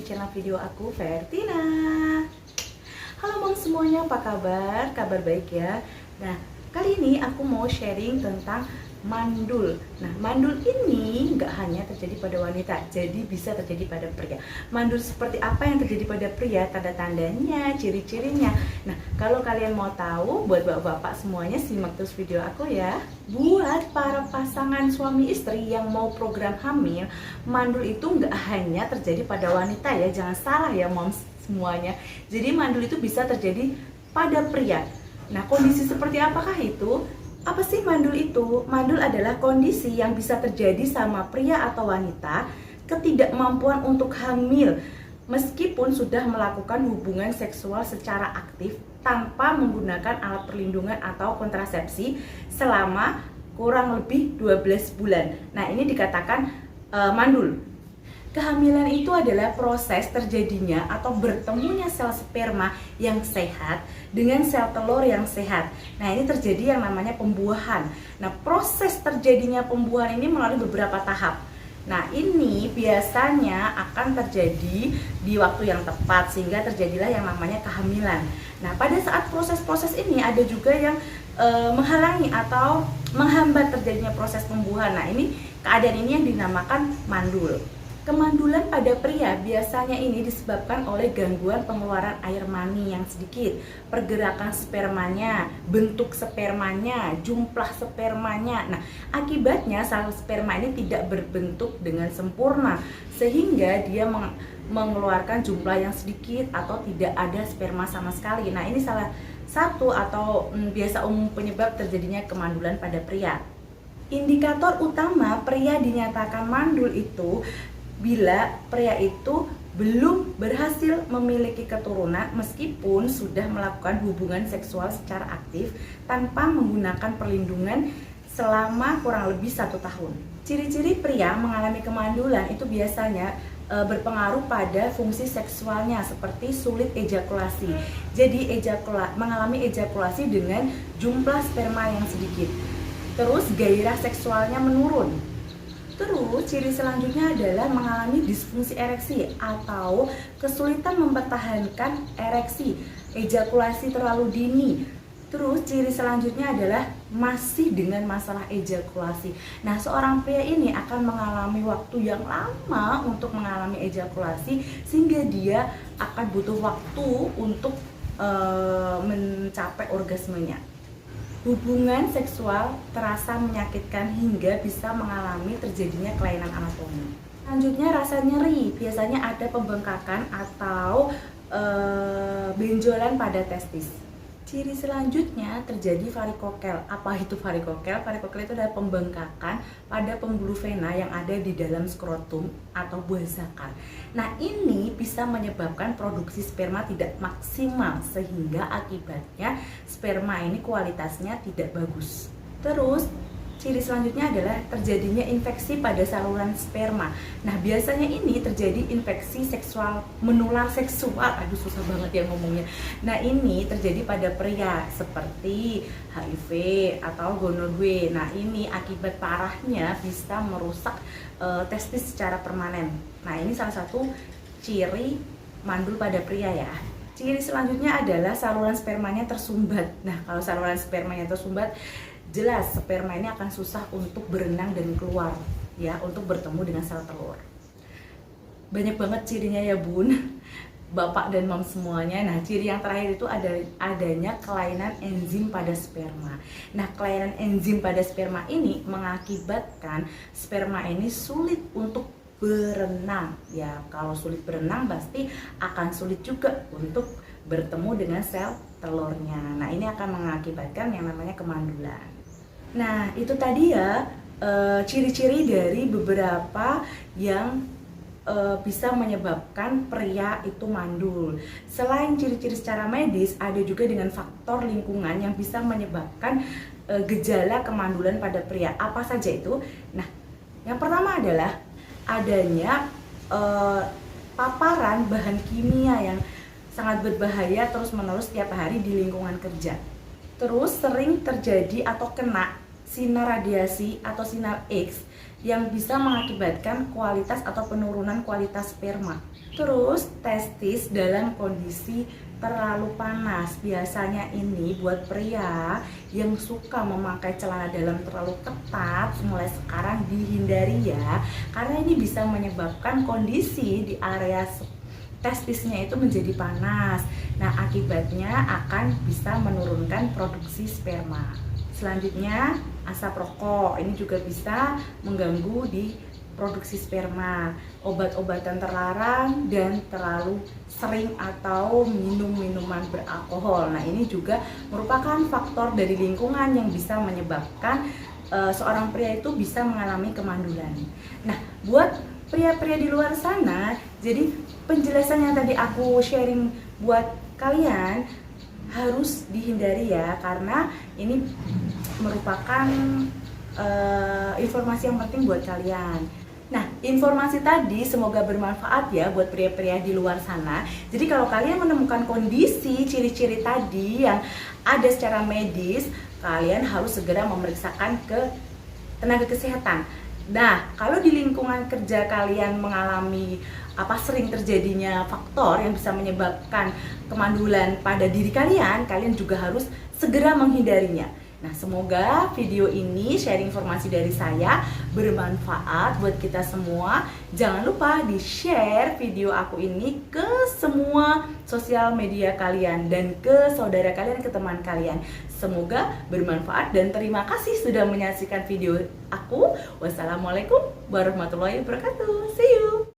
channel video aku, Vertina. Halo mong semuanya, apa kabar? Kabar baik ya. Nah, kali ini aku mau sharing tentang mandul. Nah, mandul ini nggak hanya terjadi pada wanita, jadi bisa terjadi pada pria. Mandul seperti apa yang terjadi pada pria, tanda-tandanya, ciri-cirinya. Nah, kalau kalian mau tahu, buat bapak-bapak semuanya simak terus video aku ya. Buat para pasangan suami istri yang mau program hamil, mandul itu nggak hanya terjadi pada wanita ya, jangan salah ya moms semuanya. Jadi mandul itu bisa terjadi pada pria. Nah, kondisi seperti apakah itu? Apa sih mandul itu? Mandul adalah kondisi yang bisa terjadi sama pria atau wanita, ketidakmampuan untuk hamil meskipun sudah melakukan hubungan seksual secara aktif tanpa menggunakan alat perlindungan atau kontrasepsi selama kurang lebih 12 bulan. Nah, ini dikatakan mandul. Kehamilan itu adalah proses terjadinya atau bertemunya sel sperma yang sehat dengan sel telur yang sehat. Nah, ini terjadi yang namanya pembuahan. Nah, proses terjadinya pembuahan ini melalui beberapa tahap. Nah, ini biasanya akan terjadi di waktu yang tepat sehingga terjadilah yang namanya kehamilan. Nah, pada saat proses-proses ini ada juga yang menghalangi atau menghambat terjadinya proses pembuahan. Nah, ini keadaan ini yang dinamakan mandul. Kemandulan pada pria biasanya ini disebabkan oleh gangguan pengeluaran air mani yang sedikit, pergerakan spermanya, bentuk spermanya, jumlah spermanya. Nah, akibatnya sel sperma ini tidak berbentuk dengan sempurna sehingga dia mengeluarkan jumlah yang sedikit atau tidak ada sperma sama sekali. Nah, ini salah satu atau biasa umum penyebab terjadinya kemandulan pada pria. Indikator utama pria dinyatakan mandul itu bila pria itu belum berhasil memiliki keturunan meskipun sudah melakukan hubungan seksual secara aktif tanpa menggunakan perlindungan selama kurang lebih 1 tahun. Ciri-ciri pria mengalami kemandulan itu biasanya berpengaruh pada fungsi seksualnya seperti sulit ejakulasi. Jadi mengalami ejakulasi dengan jumlah sperma yang sedikit. Terus gairah seksualnya menurun. Terus ciri selanjutnya adalah mengalami disfungsi ereksi atau kesulitan mempertahankan ereksi, ejakulasi terlalu dini. Terus ciri selanjutnya adalah masih dengan masalah ejakulasi. Nah, seorang pria ini akan mengalami waktu yang lama untuk mengalami ejakulasi sehingga dia akan butuh waktu untuk mencapai orgasmenya. Hubungan seksual terasa menyakitkan hingga bisa mengalami terjadinya kelainan anatomi. Selanjutnya rasa nyeri, biasanya ada pembengkakan atau benjolan pada testis. Ciri selanjutnya terjadi varikokel. Apa itu varikokel? Varikokel itu adalah pembengkakan pada pembuluh vena yang ada di dalam skrotum atau buah zakar. Nah, ini bisa menyebabkan produksi sperma tidak maksimal sehingga akibatnya sperma ini kualitasnya tidak bagus. Terus ciri selanjutnya adalah terjadinya infeksi pada saluran sperma. Nah, biasanya ini terjadi infeksi seksual, menular seksual. Aduh, susah banget ya ngomongnya. Nah, ini terjadi pada pria seperti HIV atau gonorrhea. Nah, ini akibat parahnya bisa merusak testis secara permanen. Nah, ini salah satu ciri mandul pada pria ya. Ciri selanjutnya adalah saluran spermanya tersumbat. Nah, kalau saluran spermanya tersumbat, jelas sperma ini akan susah untuk berenang dan keluar ya, untuk bertemu dengan sel telur. Banyak banget cirinya ya bun, bapak dan mom semuanya. Nah, ciri yang terakhir itu adanya kelainan enzim pada sperma. Nah, kelainan enzim pada sperma ini mengakibatkan sperma ini sulit untuk berenang ya. Kalau sulit berenang pasti akan sulit juga untuk bertemu dengan sel telurnya. Nah, ini akan mengakibatkan yang namanya kemandulan. Nah, itu tadi ya ciri-ciri dari beberapa yang bisa menyebabkan pria itu mandul. Selain ciri-ciri secara medis, ada juga dengan faktor lingkungan yang bisa menyebabkan gejala kemandulan pada pria. Apa saja itu? Nah, yang pertama adalah adanya paparan bahan kimia yang sangat berbahaya terus-menerus tiap hari di lingkungan kerja. Terus sering terjadi atau kena sinar radiasi atau sinar X yang bisa mengakibatkan kualitas atau penurunan kualitas sperma. Terus testis dalam kondisi terlalu panas. Biasanya ini buat pria yang suka memakai celana dalam terlalu ketat, mulai sekarang dihindari ya, karena ini bisa menyebabkan kondisi di area testisnya itu menjadi panas. Nah, akibatnya akan bisa menurunkan produksi sperma. Selanjutnya, asap rokok ini juga bisa mengganggu di produksi sperma. Obat-obatan terlarang dan terlalu sering atau minum minuman beralkohol. Nah, ini juga merupakan faktor dari lingkungan yang bisa menyebabkan seorang pria itu bisa mengalami kemandulan. Nah, buat pria-pria di luar sana, jadi penjelasan yang tadi aku sharing buat kalian harus dihindari ya, karena ini merupakan informasi yang penting buat kalian. Nah, informasi tadi semoga bermanfaat ya buat pria-pria di luar sana. Jadi kalau kalian menemukan kondisi ciri-ciri tadi yang ada secara medis, kalian harus segera memeriksakan ke tenaga kesehatan. Nah, kalau di lingkungan kerja kalian mengalami sering terjadinya faktor yang bisa menyebabkan kemandulan pada diri kalian, kalian juga harus segera menghindarinya. Nah, semoga video ini sharing informasi dari saya bermanfaat buat kita semua. Jangan lupa di-share video aku ini ke semua sosial media kalian dan ke saudara kalian, ke teman kalian. Semoga bermanfaat dan terima kasih sudah menyaksikan video aku. Wassalamualaikum warahmatullahi wabarakatuh. See you.